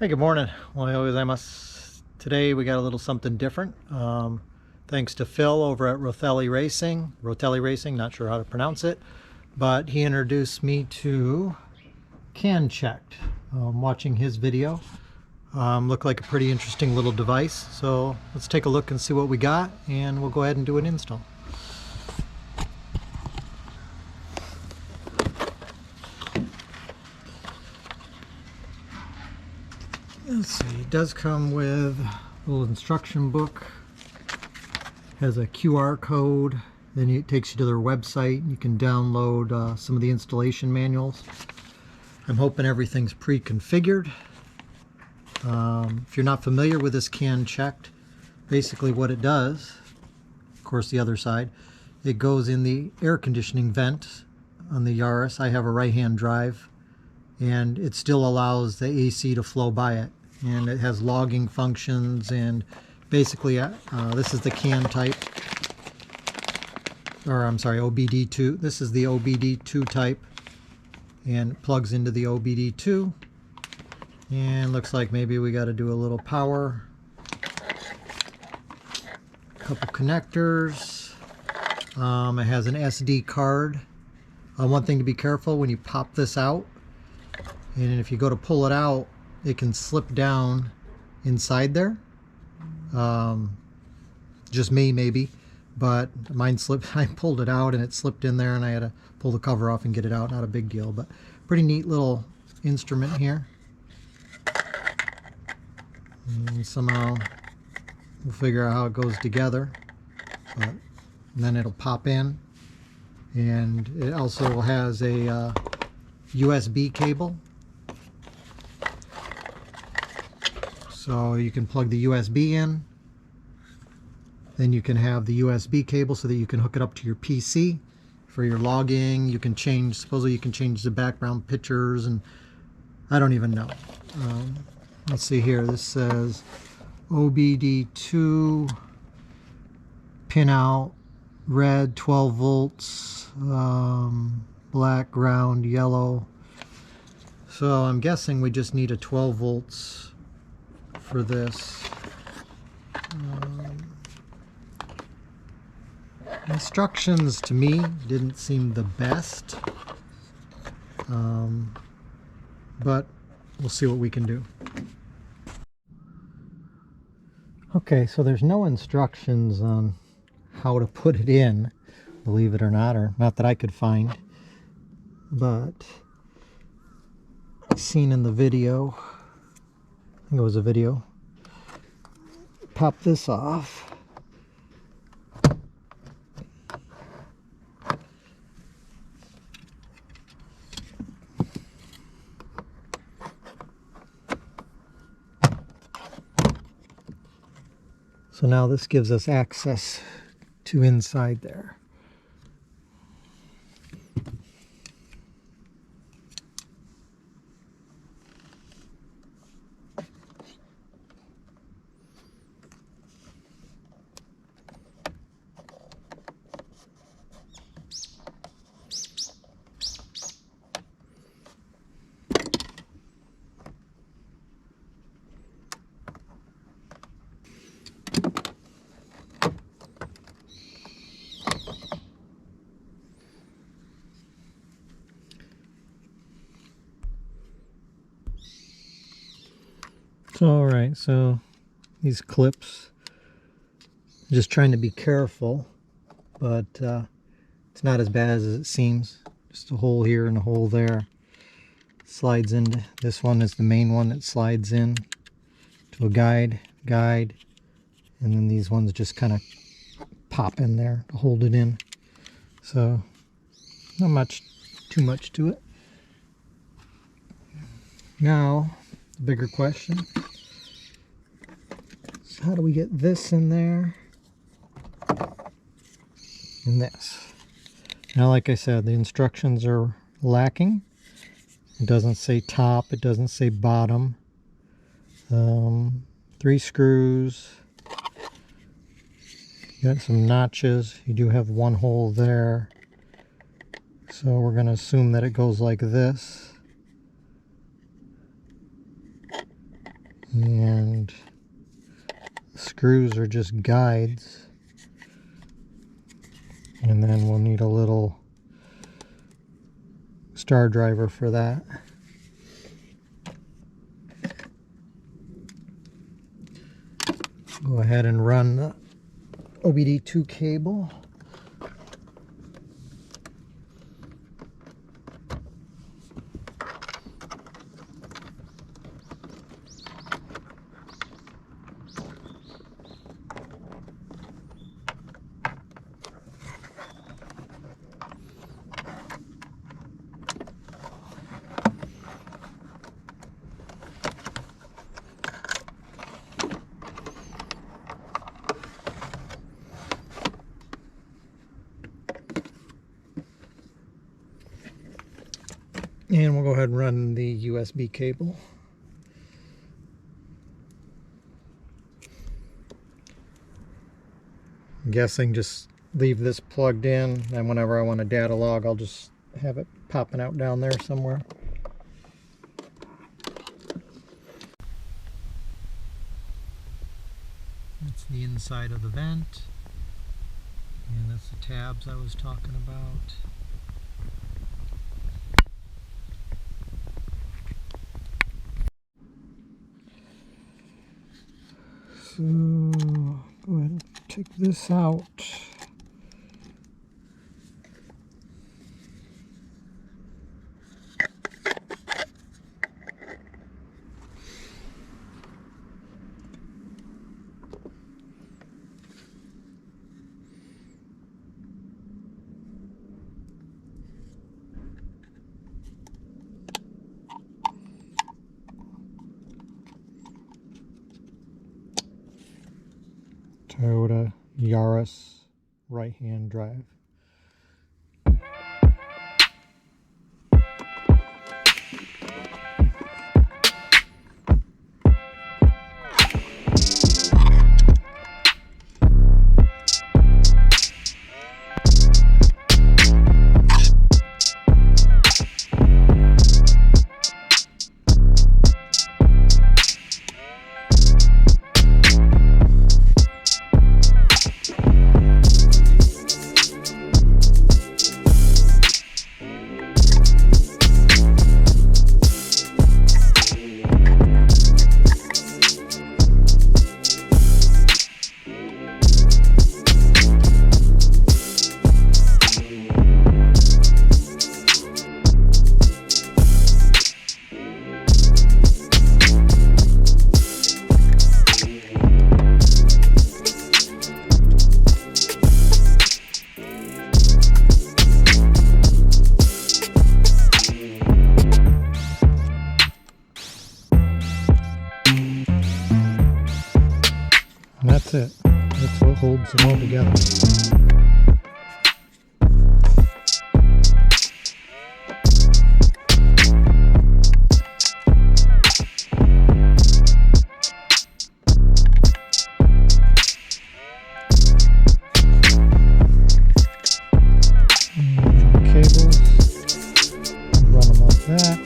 Hey, good morning. Today we got a little something different. Thanks to Phil over at Rotelli Racing, not sure how to pronounce it, but he introduced me to CANchecked. Watching his video. Looked like a pretty interesting little device. So let's take a look and see what we got, and we'll go ahead and do an install. Let's see, it does come with a little instruction book, has a QR code, then it takes you to their website. You can download some of the installation manuals. I'm hoping everything's pre-configured. If you're not familiar with this CANchecked, basically what it does, of course the other side, it goes in the air conditioning vent on the Yaris. I have a right-hand drive, and it still allows the AC to flow by it. And it has logging functions, and basically this is the CAN type, or I'm sorry, OBD2. This is the OBD2 type, and it plugs into the OBD2, and looks like maybe we got to do a little power, a couple connectors. It has an SD card. One thing to be careful when you pop this out, and if you go to pull it out, it can slip down inside there. Just me maybe, but mine slipped. I pulled it out and it slipped in there, and I had to pull the cover off and get it out. Not a big deal, but pretty neat little instrument here. And somehow we'll figure out how it goes together, but then it'll pop in. And it also has a USB cable, so you can plug the USB in, then you can have the USB cable so that you can hook it up to your PC for your logging. You can change, supposedly you can change the background pictures, and I don't even know. Let's see here, this says OBD2 pinout, red 12 volts, black, ground, yellow. So I'm guessing we just need a 12 volts for this. Instructions to me didn't seem the best, but we'll see what we can do. Okay, so there's no instructions on how to put it in, believe it or not that I could find, but seen in the video, I think it was a video, pop this off, so now this gives us access to inside there. Alright, so these clips, just trying to be careful, but it's not as bad as it seems. Just a hole here and a hole there. Slides into, this one is the main one that slides in to a guide, and then these ones just kind of pop in there to hold it in. So not too much to it. Now, the bigger question, how do we get this in there and this? Now, like I said, the instructions are lacking. It doesn't say top, it doesn't say bottom. 3 screws, you got some notches. You do have one hole there, so we're going to assume that it goes like this. And screws are just guides. And then we'll need a little star driver for that. Go ahead and run the OBD2 cable. And we'll go ahead and run the USB cable. I'm guessing just leave this plugged in, and whenever I want a data log, I'll just have it popping out down there somewhere. That's the inside of the vent. And that's the tabs I was talking about. So go ahead and take this out. Toyota Yaris right-hand drive. And that's it. That's what holds it all together. Cables, run them like that.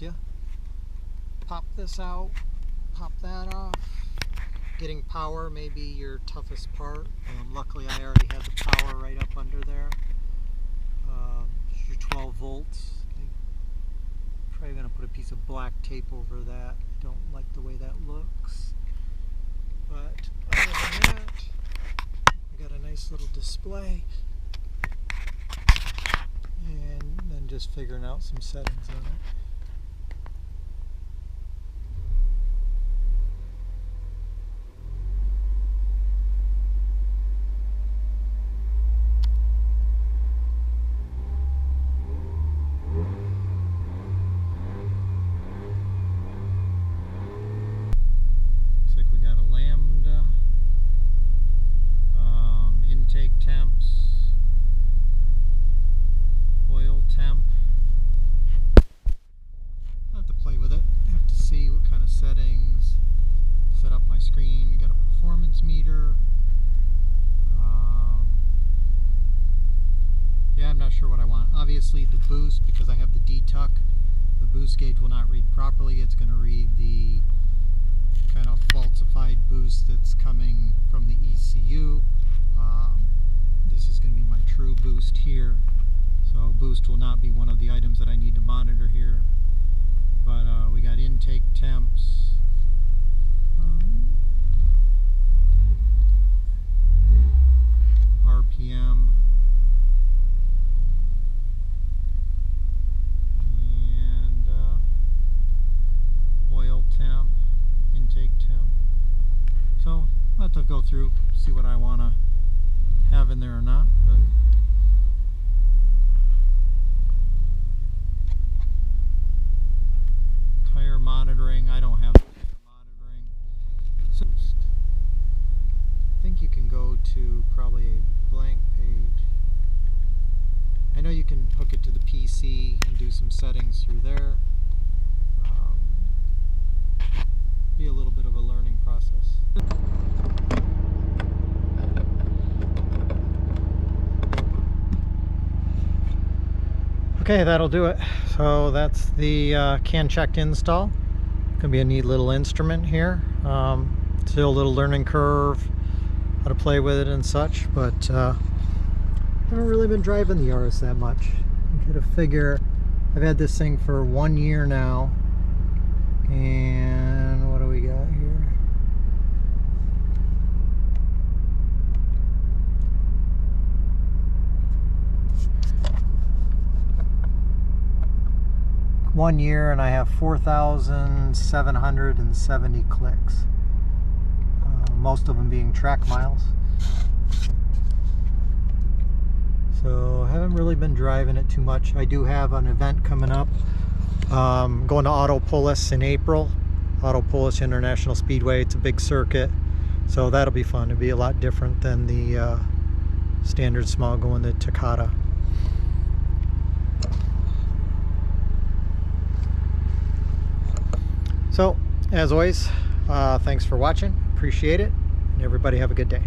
helps you. Pop this out, pop that off. Getting power may be your toughest part. Luckily I already had the power right up under there. Your 12 volts. I'm probably going to put a piece of black tape over that. I don't like the way that looks. But other than that, I got a nice little display. And then just figuring out some settings on it. Intake temps, oil temp. I have to play with it. I have to see what kind of settings. Set up my screen. You got a performance meter. Yeah, I'm not sure what I want. Obviously the boost, because I have the D-tuck, the boost gauge will not read properly. It's going to read the kind of falsified boost that's coming from the ECU. This is going to be my true boost here, so boost will not be one of the items that I need to monitor here. But we got intake temps, RPM, and oil temp, intake temp. So I'll have to go through, see what I want to have in there or not. But tire monitoring, I don't have tire monitoring. So I think you can go to probably a blank page. I know you can hook it to the PC and do some settings through there. Be a little bit of a learning process. Okay, that'll do it. So that's the CANchecked install. Gonna be a neat little instrument here. Still a little learning curve, how to play with it and such, but haven't really been driving the Yaris that much. You gotta figure, I've had this thing for 1 year now, and what do we got here? One year, and I have 4,770 clicks. Most of them being track miles. So I haven't really been driving it too much. I do have an event coming up. Going to Autopolis in April. Autopolis International Speedway. It's a big circuit. So that'll be fun. It'll be a lot different than the standard small going to Takata. So, as always, thanks for watching. Appreciate it. And everybody have a good day.